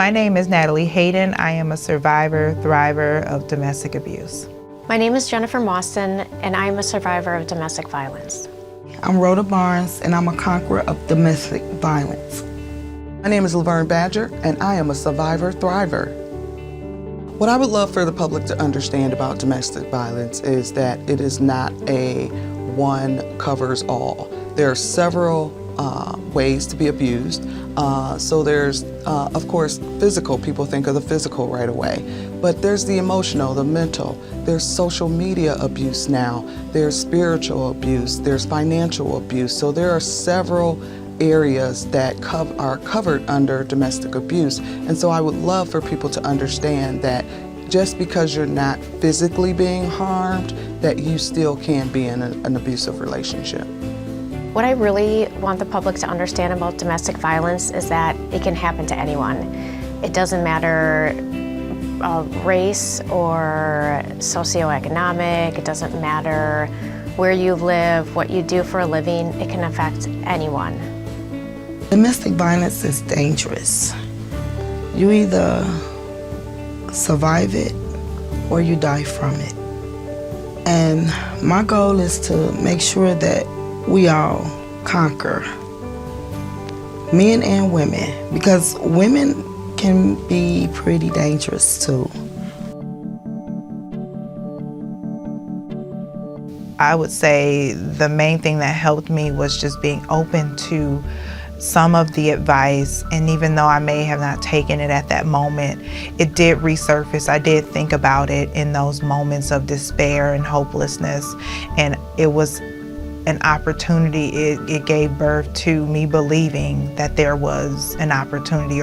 My name is Natalie Hayden. I am a survivor, thriver of domestic abuse. My name is Jennifer Mawston, and I am a survivor of domestic violence. I'm Rhoda Barnes, and I'm a conqueror of domestic violence. My name is Laverne Badger, and I am a survivor, thriver. What I would love for the public to understand about domestic violence is that it is not a one covers all. There are several ways to be abused. So there's, of course, physical. People think of the physical right away. But there's the emotional, the mental. There's social media abuse now. There's spiritual abuse. There's financial abuse. So there are several areas that are covered under domestic abuse. And so I would love for people to understand that just because you're not physically being harmed, that you still can be in an abusive relationship. What I really want the public to understand about domestic violence is that it can happen to anyone. It doesn't matter race or socioeconomic, it doesn't matter where you live, what you do for a living, it can affect anyone. Domestic violence is dangerous. You either survive it or you die from it. And my goal is to make sure that we all conquer, men and women, because women can be pretty dangerous too. I would say the main thing that helped me was just being open to some of the advice, and even though I may have not taken it at that moment, it did resurface. I did think about it in those moments of despair and hopelessness, and it was an opportunity. It gave birth to me believing that there was an opportunity,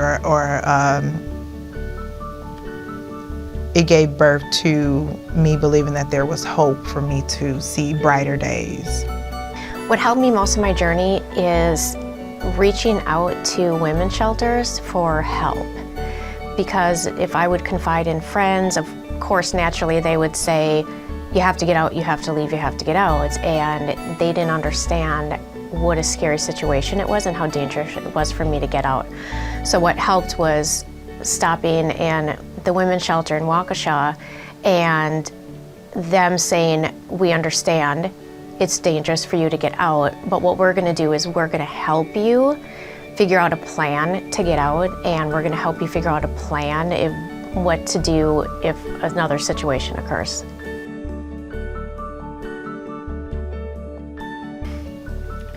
it gave birth to me believing that there was hope for me to see brighter days. What helped me most in my journey is reaching out to women's shelters for help. Because if I would confide in friends, of course, naturally they would say, you have to get out, you have to leave, you have to get out. And they didn't understand what a scary situation it was and how dangerous it was for me to get out. So what helped was stopping in the women's shelter in Waukesha and them saying, we understand it's dangerous for you to get out, but what we're gonna do is we're gonna help you figure out a plan to get out, and we're gonna help you figure out a plan what to do if another situation occurs.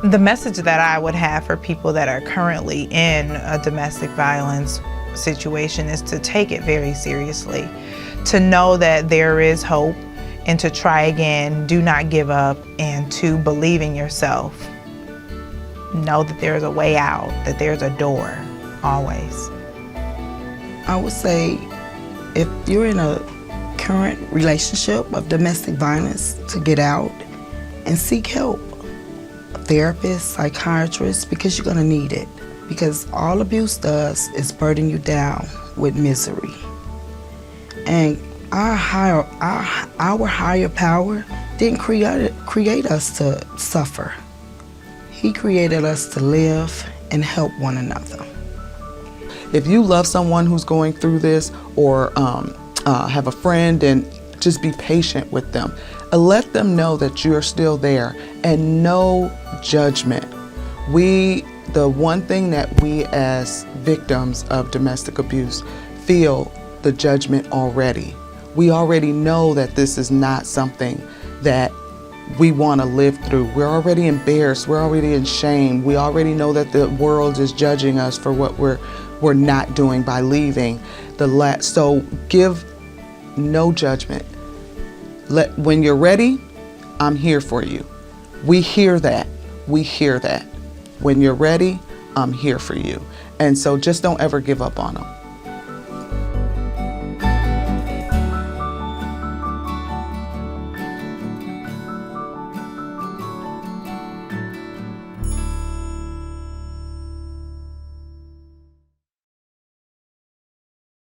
The message that I would have for people that are currently in a domestic violence situation is to take it very seriously, to know that there is hope, and to try again, do not give up, and to believe in yourself. Know that there's a way out, that there's a door, always. I would say if you're in a current relationship of domestic violence, to get out and seek help. A therapist, psychiatrist, because you're gonna need it. Because all abuse does is burden you down with misery. And our higher power didn't create us to suffer. He created us to live and help one another. If you love someone who's going through this, or have a friend, and just be patient with them. Let them know that you're still there, and no judgment. The one thing that we as victims of domestic abuse feel the judgment already. We already know that this is not something that we want to live through. We're already embarrassed. We're already in shame. We already know that the world is judging us for what we're not doing by leaving. So give no judgment. When you're ready, I'm here for you. We hear that. We hear that. When you're ready, I'm here for you. And so just don't ever give up on them.